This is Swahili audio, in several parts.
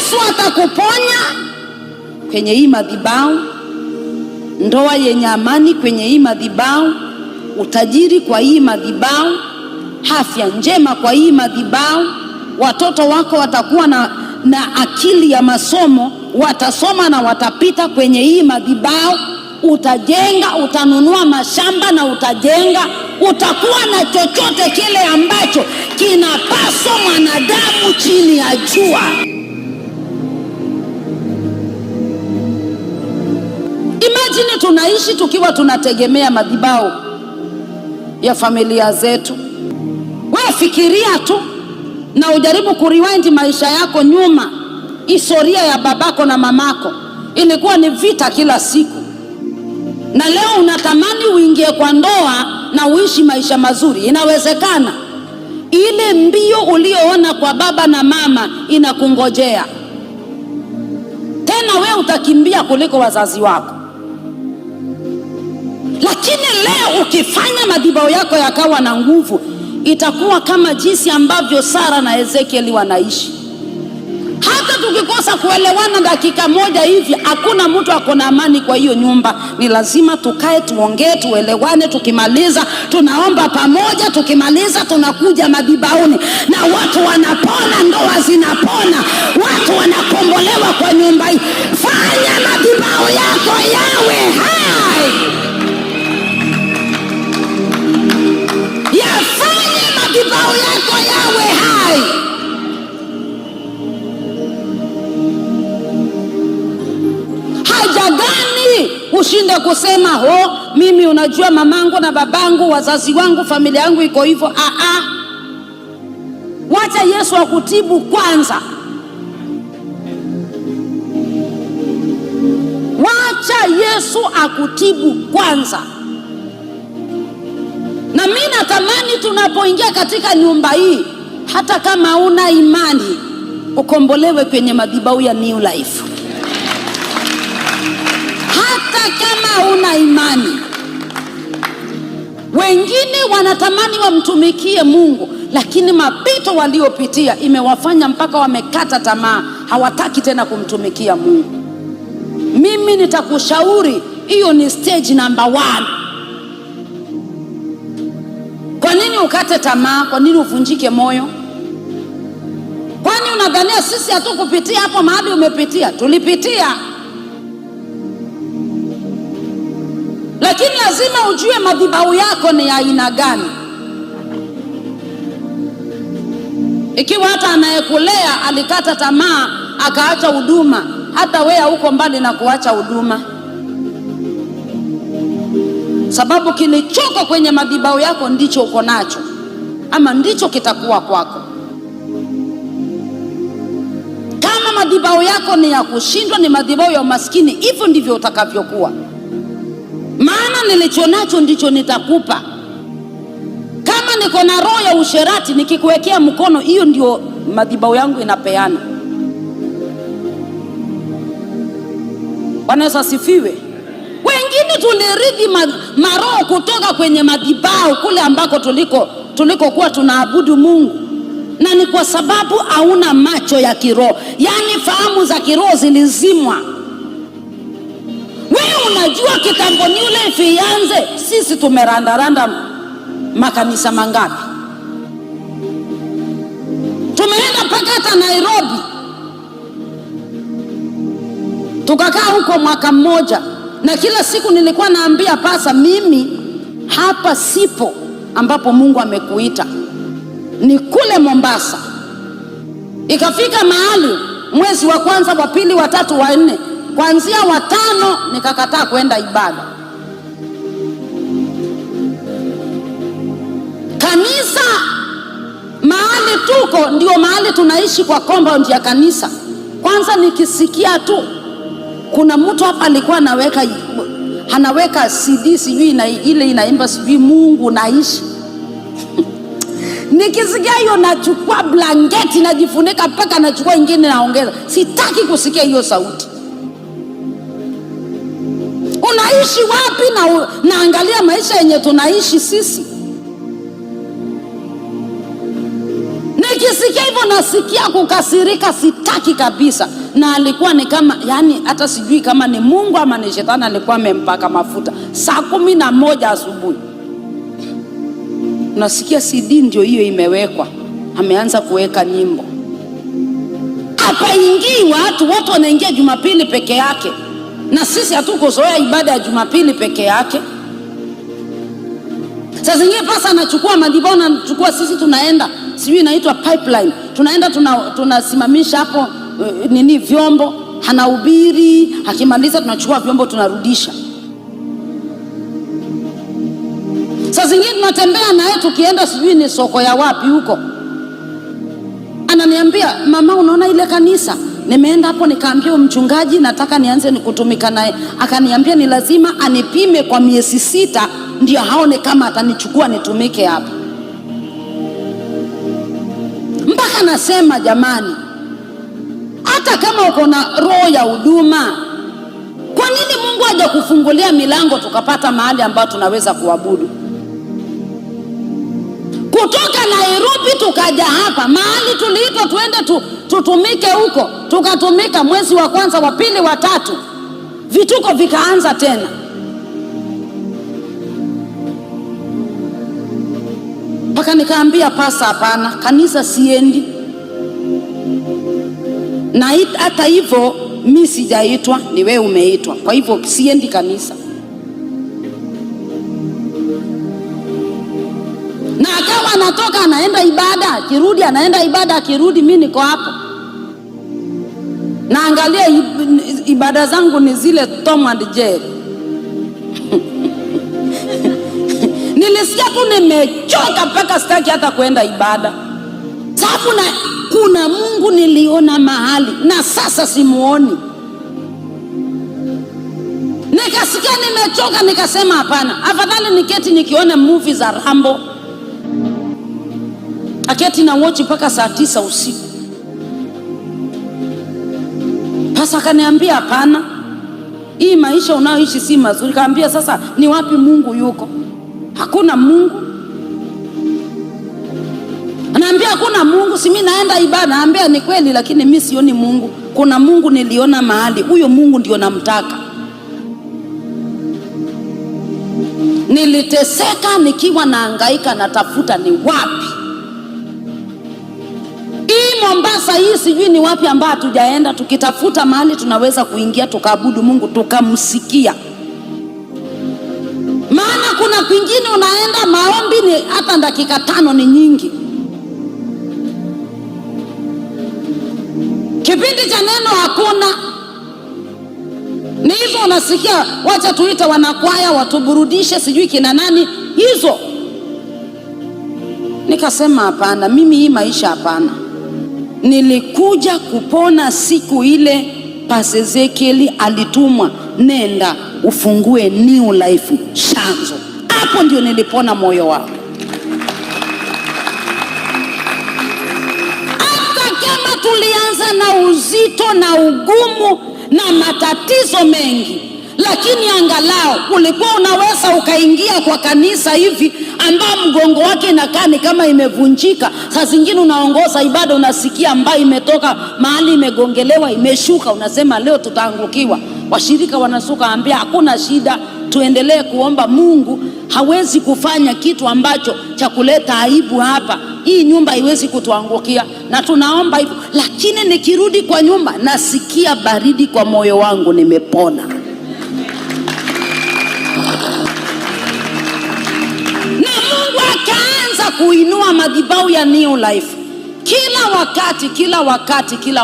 Yesu atakuponya kwenye hii madhabahu, ndoa yenye amani kwenye hii madhabahu, utajiri kwa hii madhabahu, afya njema kwa hii madhabahu. Watoto wako watakuwa na akili ya masomo, watasoma na watapita kwenye hii madhabahu. Utajenga, utanunua mashamba na utajenga, utakuwa na chochote kile ambacho kinapaswa mwanadamu chini ya jua. Imagine tunaishi tukiwa tunategemea madhabahu ya familia zetu. Wewe fikiria tu na ujaribu kurewind maisha yako nyuma. Historia ya babako na mamako ilikuwa ni vita kila siku, na leo unatamani uingie kwa ndoa na uishi maisha mazuri. Inawezekana? Ile mbio ulioona kwa baba na mama inakungojea tena, wewe utakimbia kuliko wazazi wako. Lakini leo ukifanya madhabahu yako yakawa na nguvu, itakuwa kama jinsi ambavyo Sara na Ezekieli wanaishi. Hata tukikosa kuelewana dakika moja hivi, hakuna mtu akona amani kwa hiyo nyumba. Ni lazima tukae, tuongee, tuelewane. Tukimaliza tunaomba pamoja, tukimaliza tunakuja madhabahuni, na watu wanapona, ndoa zinapona, watu wanakombolewa kwa nyumba hii. Fanya madhabahu yako yawe hai. Yafanye madhabahu yako yawe hai. Haja gani ushinde kusema mimi unajua mamangu na babangu, wazazi wangu, familia yangu iko hivyo? Wacha Yesu akutibu kwanza. Wacha Yesu akutibu kwanza. Na mimi natamani tunapoingia katika nyumba hii, hata kama una imani, ukombolewe kwenye madhabahu ya New Life. Hata kama una imani. Wengine wanatamani wamtumikie Mungu, lakini mapito waliopitia imewafanya mpaka wamekata tamaa, hawataki tena kumtumikia Mungu. Mimi nitakushauri, hiyo ni stage number 1. Kwa nini ukate tamaa? Kwa nini uvunjike moyo? Kwani unadhania sisi hatukupitia hapo mahali umepitia? Tulipitia. Lakini lazima ujue madhabahu yako ni ya aina gani. Ikiwa hata anayekulea alikata tamaa akaacha huduma, hata wewe huko mbali na kuacha huduma, sababu kilichoko kwenye madhabahu yako ndicho uko nacho, ama ndicho kitakuwa kwako. Kama madhabahu yako ni ya kushindwa, ni madhabahu ya umaskini, hivyo ndivyo utakavyokuwa. Maana nilicho nacho ndicho nitakupa. Kama niko na roho ya usherati, nikikuwekea mkono, hiyo ndio madhabahu yangu inapeana. Bwana Yesu asifiwe. Wengine tulirithi maroho kutoka kwenye madhabahu kule ambako tulikokuwa tunaabudu Mungu, na ni kwa sababu hauna macho ya kiroho, yaani fahamu za kiroho zilizimwa. Wewe unajua kitambo New Life ianze, sisi tumerandaranda makanisa mangapi? Tumeenda mpaka hata Nairobi, tukakaa huko mwaka mmoja, na kila siku nilikuwa naambia pasa, mimi hapa sipo ambapo Mungu amekuita, ni kule Mombasa. Ikafika mahali mwezi wa kwanza, wa pili, wa tatu, wa nne, kuanzia wa 5 nikakataa kwenda ibada. Kanisa mahali tuko ndio mahali tunaishi kwa compound ya kanisa. Kwanza nikisikia tu kuna mtu hapa alikuwa anaweka CD sijui na ile inaimba sijui Mungu naishi nikisikia hiyo nachukua blanketi najifunika, mpaka nachukua ingine naongeza. Sitaki kusikia hiyo sauti. Unaishi wapi? Naangalia maisha yenye tunaishi sisi. Nikisikia hivyo nasikia kukasirika, sitaki kabisa. Na alikuwa ni kama, yani hata sijui kama ni Mungu ama ni shetani alikuwa amempaka mafuta. Saa 11 asubuhi nasikia CD ndio hiyo imewekwa, ameanza kuweka nyimbo. Hapa ingii watu wanaingia Jumapili peke yake, na sisi hatukozoea ibada ya Jumapili peke yake. Sasa zingine pasa anachukua madhabahu, anachukua, sisi tunaenda sijui inaitwa pipeline, tunaenda tunasimamisha hapo vyombo, anahubiri, akimaliza tunachukua vyombo tunarudisha. Sasa zingine tunatembea naye tukienda sijui ni soko ya wapi huko, ananiambia mama, unaona ile kanisa? Nimeenda hapo nikaambia mchungaji nataka nianze nikutumika naye. Akaniambia ni lazima anipime kwa miezi 6 ndio haone kama atanichukua nitumike hapo. Mpaka nasema jamani, hata kama uko na roho ya huduma, kwa nini Mungu haja kufungulia milango tukapata mahali ambapo tunaweza kuabudu? Kutoka Nairobi tukaja hapa, mahali tuliitwa tuende tutumike huko, tukatumika mwezi wa kwanza, wa pili, wa tatu, vituko vikaanza tena. Mpaka nikaambia pasa, hapana, kanisa siendi. Na hata hivyo mimi sijaitwa, ni wewe umeitwa, kwa hivyo siendi kanisa. Na akawa anatoka anaenda ibada, akirudi anaenda ibada, akirudi mimi niko hapo. Naangalia ibada zangu ni zile Tom and Jerry. Nilisikia tu nimechoka mpaka sitaki hata kwenda ibada. Sababu kuna Mungu niliona mahali na sasa simuoni. Nikasikia nimechoka, nikasema hapana, afadhali niketi nikiona movie za Rambo. Aketi na watch mpaka saa 9 usiku. Pasa akaniambia hapana, hii maisha unayoishi si mazuri. Kaambia sasa ni wapi Mungu yuko? Hakuna Mungu. Anaambia hakuna Mungu, si mimi naenda ibada. Naambia ni kweli, lakini mimi sioni Mungu. Kuna Mungu niliona mahali, huyo Mungu ndio namtaka. Niliteseka nikiwa nahangaika natafuta ni wapi. Mombasa hii sijui ni wapi ambao hatujaenda, tukitafuta mahali tunaweza kuingia tukaabudu Mungu tukamsikia. Maana kuna kwingine unaenda maombi ni hata dakika 5 ni nyingi. Kipindi cha neno hakuna. Ni hizo unasikia wacha tuite wanakwaya watuburudishe sijui kina nani hizo. Nikasema hapana, mimi hii maisha hapana. Nilikuja kupona siku ile Pastor Ezekiel alitumwa, nenda ufungue New Life Shanzo. Hapo ndio nilipona moyo wangu. Hata kama tulianza na uzito na ugumu na matatizo mengi, lakini angalau ulikuwa unaweza ukaingia kwa kanisa hivi ambao mgongo wake inakaa ni kama imevunjika. Saa zingine unaongoza ibada unasikia ambayo imetoka mahali imegongelewa imeshuka, unasema leo tutaangukiwa. Washirika wanasuka, ambia hakuna shida, tuendelee kuomba. Mungu hawezi kufanya kitu ambacho cha kuleta aibu hapa. Hii nyumba haiwezi kutuangukia, na tunaomba hivyo. Lakini nikirudi kwa nyumba nasikia baridi kwa moyo wangu, nimepona. Na Mungu akaanza kuinua madhabahu ya New Life kila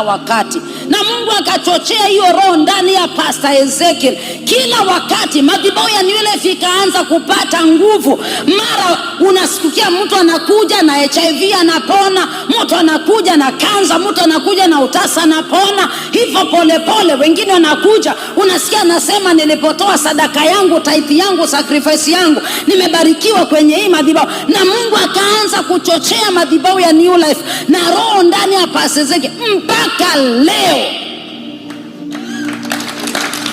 wakati. Na Mungu akachochea hiyo roho ndani ya Pastor Ezekiel. Kila wakati madhabahu ya New Life ikaanza kupata nguvu. Mara unasikia mtu anakuja na HIV anapona, mtu anakuja na kansa, mtu anakuja na utasa anapona. Hivyo pole wengine wanakuja, unasikia anasema nilipotoa sadaka yangu, tithe yangu, sacrifice yangu, nimebarikiwa kwenye hii madhabahu. Na Mungu akaanza kuchochea madhabahu ya New Life na roho ndani ya Pastor Ezekiel mpaka leo.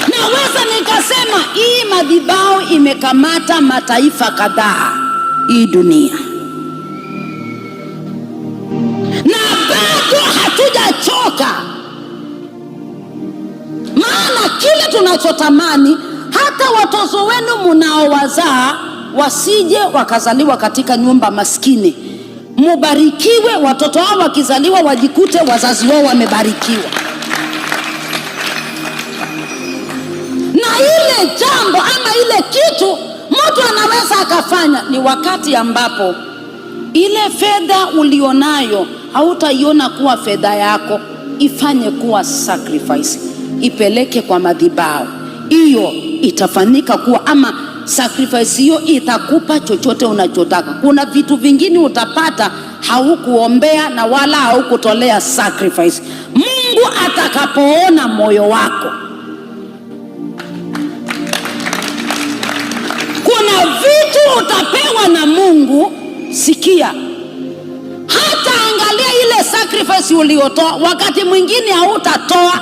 Naweza nikasema hii madhabahu imekamata mataifa kadhaa hii dunia. Na kile tunachotamani hata watoto wenu mnaowazaa wasije wakazaliwa katika nyumba maskini. Mubarikiwe, watoto hao wakizaliwa wajikute wazazi wao wamebarikiwa. Na ile jambo ama ile kitu mtu anaweza akafanya ni wakati ambapo ile fedha ulionayo hautaiona kuwa fedha yako, ifanye kuwa sacrifice, ipeleke kwa madhabahu. Hiyo itafanyika kuwa ama sacrifice, hiyo itakupa chochote unachotaka. Kuna vitu vingine utapata haukuombea na wala haukutolea sacrifice. Mungu atakapoona moyo wako, kuna vitu utapewa na Mungu. Sikia, hata angalia ile sacrifice uliotoa. Wakati mwingine hautatoa,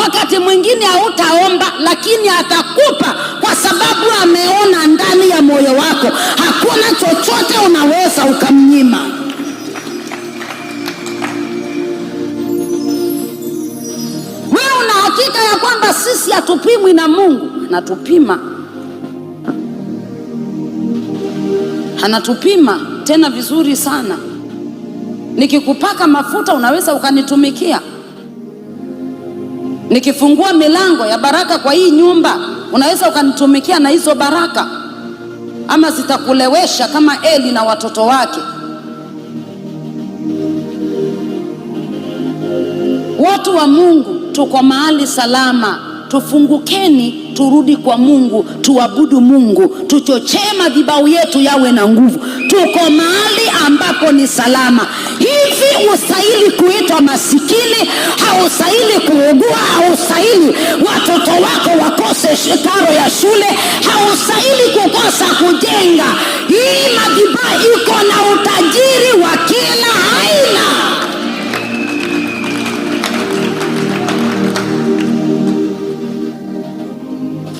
wakati mwingine hautaomba, lakini atakupa kwa sababu ameona ndani ya moyo wako. Hakuna chochote unaweza ukamnyima. Wewe una hakika ya kwamba sisi hatupimwi na Mungu? Anatupima, anatupima tena vizuri sana. Nikikupaka mafuta unaweza ukanitumikia. Nikifungua milango ya baraka kwa hii nyumba unaweza ukanitumikia na hizo baraka, ama zitakulewesha kama Eli na watoto wake. Watu wa Mungu, tuko mahali salama. Tufungukeni, turudi kwa Mungu, tuabudu Mungu, tuchochee madhabahu yetu yawe na nguvu. Tuko mahali ambapo ni salama. Hivi ustahili kuitwa masikini, haustahili kuugua, haustahili watoto wako wakose karo ya shule, haustahili kukosa kujenga. Hii madhabahu iko na utajiri wa kila aina.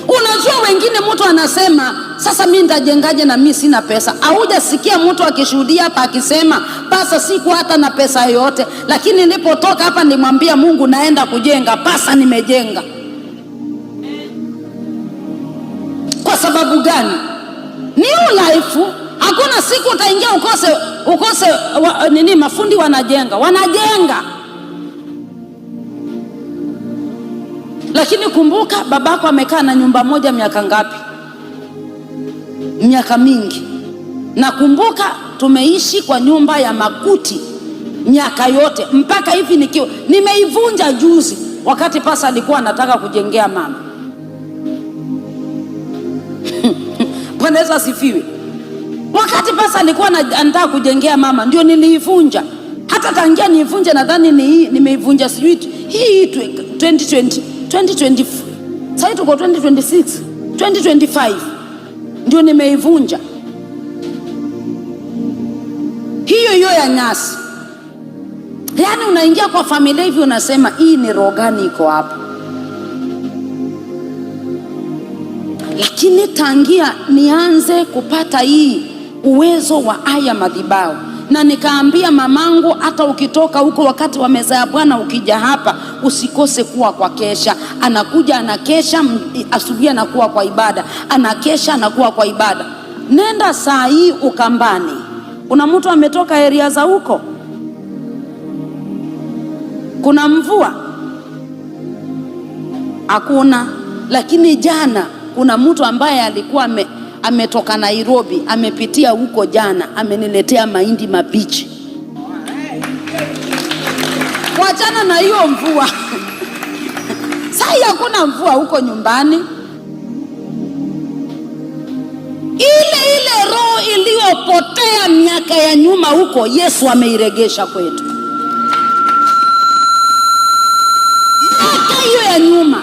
Unajua wengine mtu anasema sasa mimi nitajengaje na mimi sina pesa. Haujasikia mtu akishuhudia hapa akisema pasa siku hata na pesa yoyote, lakini nilipotoka hapa nilimwambia Mungu naenda kujenga, pasa nimejenga. Kwa sababu gani? New life. Hakuna siku utaingia ukose mafundi wanajenga. Lakini kumbuka babako amekaa na nyumba moja miaka ngapi? Miaka mingi. Na kumbuka tumeishi kwa nyumba ya makuti miaka yote mpaka hivi nimeivunja juzi wakati pasa alikuwa anataka kujengea mama. Bwana Yesu asifiwe. Wakati pasa alikuwa anataka kujengea mama ndio niliivunja. Hata tangia niivunje nadhani nimeivunja sijui hii 2020 sasa tuko 2026 2025 ndio nimeivunja hiyo ya nyasi. Yaani unaingia kwa familia hivi unasema hii ni roho gani iko hapa? Lakini tangia nianze kupata hii uwezo wa haya madhabahu, na nikaambia mamangu hata ukitoka huko wakati wa meza ya Bwana ukija hapa usikose kuwa kwa kesha. Anakuja anakesha, asubuhi anakuwa kwa ibada, anakesha anakuwa kwa ibada. Nenda saa hii Ukambani, kuna mtu ametoka area za huko, kuna mvua? Hakuna. Lakini jana kuna mtu ambaye alikuwa ametoka Nairobi, amepitia huko jana, ameniletea mahindi mabichi. Wachana na hiyo mvua. Sasa hakuna mvua huko nyumbani. Ile roho iliyopotea miaka ya nyuma huko, Yesu ameiregesha kwetu. Miaka hiyo ya nyuma.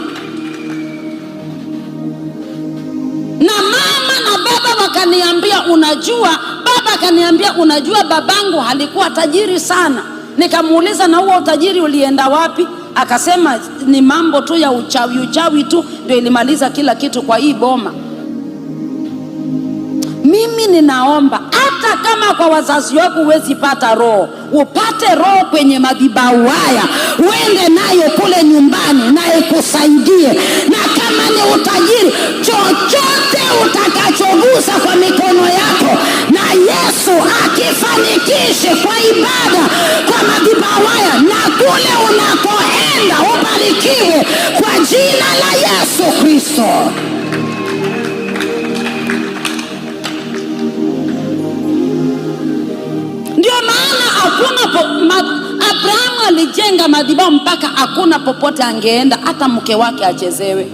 Na mama na baba wakaniambia unajua babangu alikuwa tajiri sana. Nikamuuliza na huo utajiri ulienda wapi? Akasema ni mambo tu ya uchawi tu ndio ilimaliza kila kitu kwa hii boma. Mimi ninaomba hata kama kwa wazazi wako huwezi pata roho, upate roho kwenye madhabahu haya, uende nayo kule nyumbani na ikusaidie. Na kama Jiunganishe kwa ibada kwa madhabahu haya, na kule unakoenda ubarikiwe kwa jina la Yesu Kristo. Ndio maana Abrahamu alijenga madhabahu mpaka hakuna popote angeenda, hata mke wake achezewe.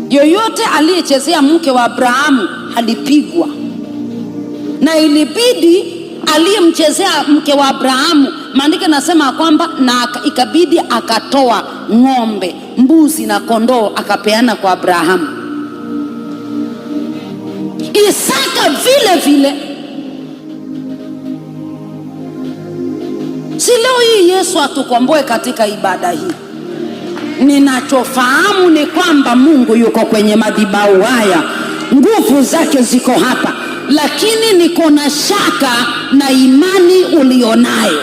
Yoyote aliyechezea mke wa Abrahamu alipigwa, na ilibidi aliyemchezea mke wa Abrahamu, maandiko nasema kwamba na ikabidi akatoa ng'ombe, mbuzi na kondoo akapeana kwa Abrahamu. Isaka vile vile. Si leo hii Yesu atukomboe katika ibada hii. Ninachofahamu ni kwamba Mungu yuko kwenye madhabahu haya, nguvu zake ziko hapa, lakini niko na shaka na imani ulionayo.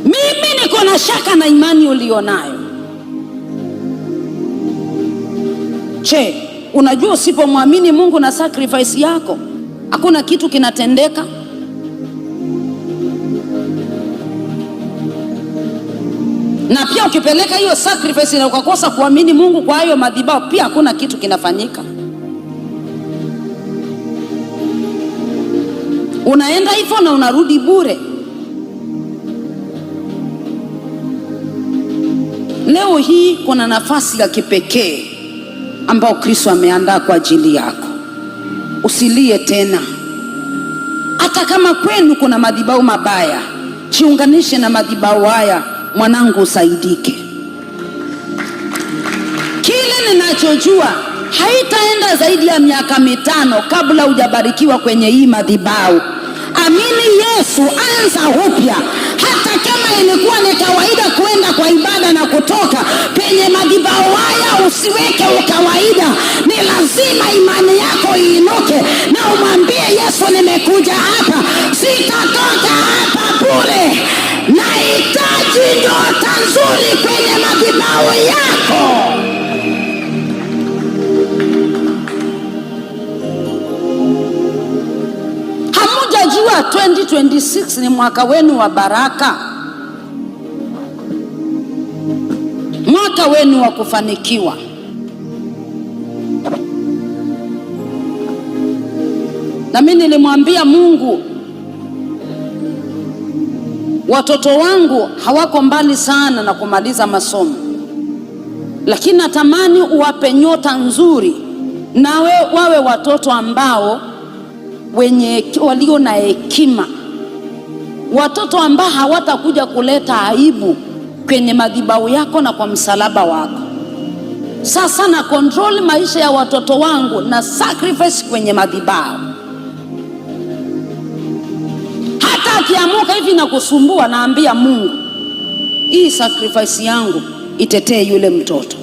Mimi niko na shaka na imani ulionayo. Unajua usipomwamini Mungu na sacrifice yako, hakuna kitu kinatendeka. Na pia ukipeleka hiyo sacrifice na ukakosa kuamini Mungu kwa hiyo madhabahu, pia hakuna kitu kinafanyika. Unaenda hivyo na unarudi bure. Leo hii kuna nafasi ya kipekee ambayo Kristo ameandaa kwa ajili yako. Usilie tena. Hata kama kwenu kuna madhabahu mabaya, jiunganishe na madhabahu haya, mwanangu, usaidike. Kile ninachojua haitaenda zaidi ya miaka 5 kabla hujabarikiwa kwenye hii madhabahu. Amini Yesu, anza upya. Hata kama ilikuwa ni kawaida kwenda kwa ibada na kutoka penye madhabahu haya, usiweke ukawaida. Ni lazima imani yako iinuke na umwambie Yesu, nimekuja hapa, sitatoka hapa bure. Nahitaji nyota nzuri kwenye madhabahu yako. Hamujajua 2026 ni mwaka wenu wa baraka, mwaka wenu wa kufanikiwa. Na mimi nilimwambia Mungu, watoto wangu hawako mbali sana na kumaliza masomo, lakini natamani uwape nyota nzuri, nawe wawe watoto ambao walio na hekima, watoto ambao hawatakuja kuleta aibu kwenye madhabahu yako na kwa msalaba wako. Sasa na control maisha ya watoto wangu na sacrifice kwenye madhabahu. Hata akiamuka hivi na kusumbua, naambia Mungu, hii sacrifice yangu itetee yule mtoto.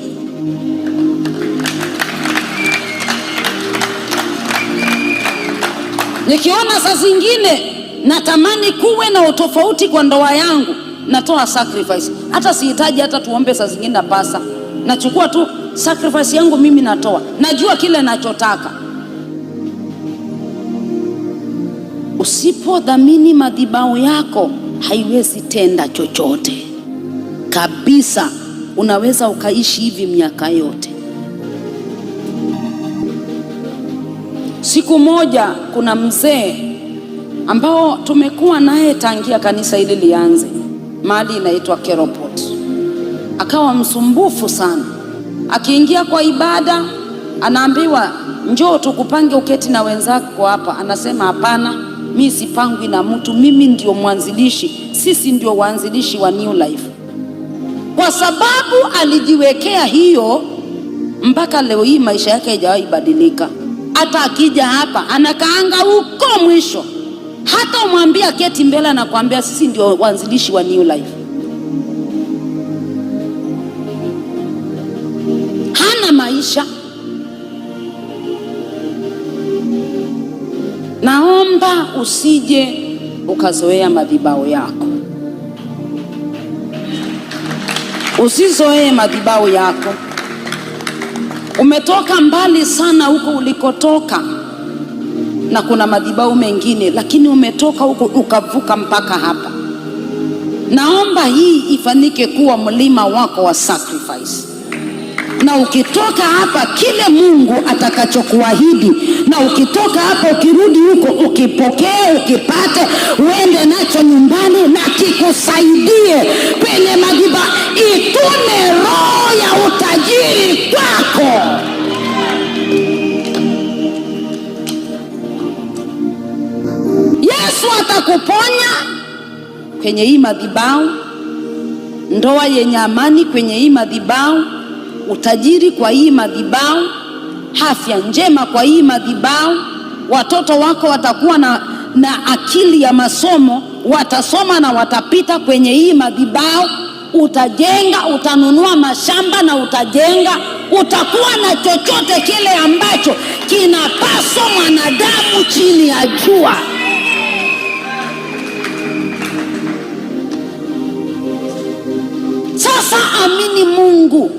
Nikiona saa zingine natamani kuwe na utofauti kwa ndoa yangu, natoa sacrifice. Hata sihitaji hata tuombe saa zingine na pasa. Nachukua tu sacrifice yangu mimi natoa. Najua kile nachotaka. Usipodhamini madhabahu yako, haiwezi tenda chochote kabisa. Unaweza ukaishi hivi miaka yote. Siku moja kuna mzee ambao tumekuwa naye tangia kanisa hili lianze, mahali inaitwa Keropot. Akawa msumbufu sana. Akiingia kwa ibada anaambiwa, njoo tukupange uketi na wenzako hapa. Anasema hapana, mimi sipangwi na mtu, mimi ndio mwanzilishi, sisi ndio waanzilishi wa New Life. Kwa sababu alijiwekea hiyo, mpaka leo hii maisha yake haijawahi badilika. Hata akija hapa anakaanga huko mwisho. Hata umwambia keti mbele na kuambia sisi ndio waanzilishi wa New Life. Hana maisha. Naomba usije ukazoea madhabahu yako. Usizoee madhabahu yako. Umetoka mbali sana huko ulikotoka, na kuna madhabahu mengine, lakini umetoka huko ukavuka mpaka hapa. Naomba hii ifanike kuwa mlima wako wa sacrifice, na ukitoka hapa kile Mungu atakachokuahidi, na ukitoka hapa ukirudi huko ukipokee, ukipate, uende nacho nyumbani na kikusaidie kwenye madhabahu, itume roho ya utajiri kwako. Yesu atakuponya kwenye hii madhabahu, ndoa yenye amani kwenye hii madhabahu, utajiri kwa hii madhabahu, afya njema kwa hii madhabahu. Watoto wako watakuwa na akili ya masomo, watasoma na watapita kwenye hii madhabahu. Utajenga, utanunua mashamba na utajenga, utakuwa na chochote kile ambacho kinapaswa mwanadamu chini ya jua. Sasa amini Mungu.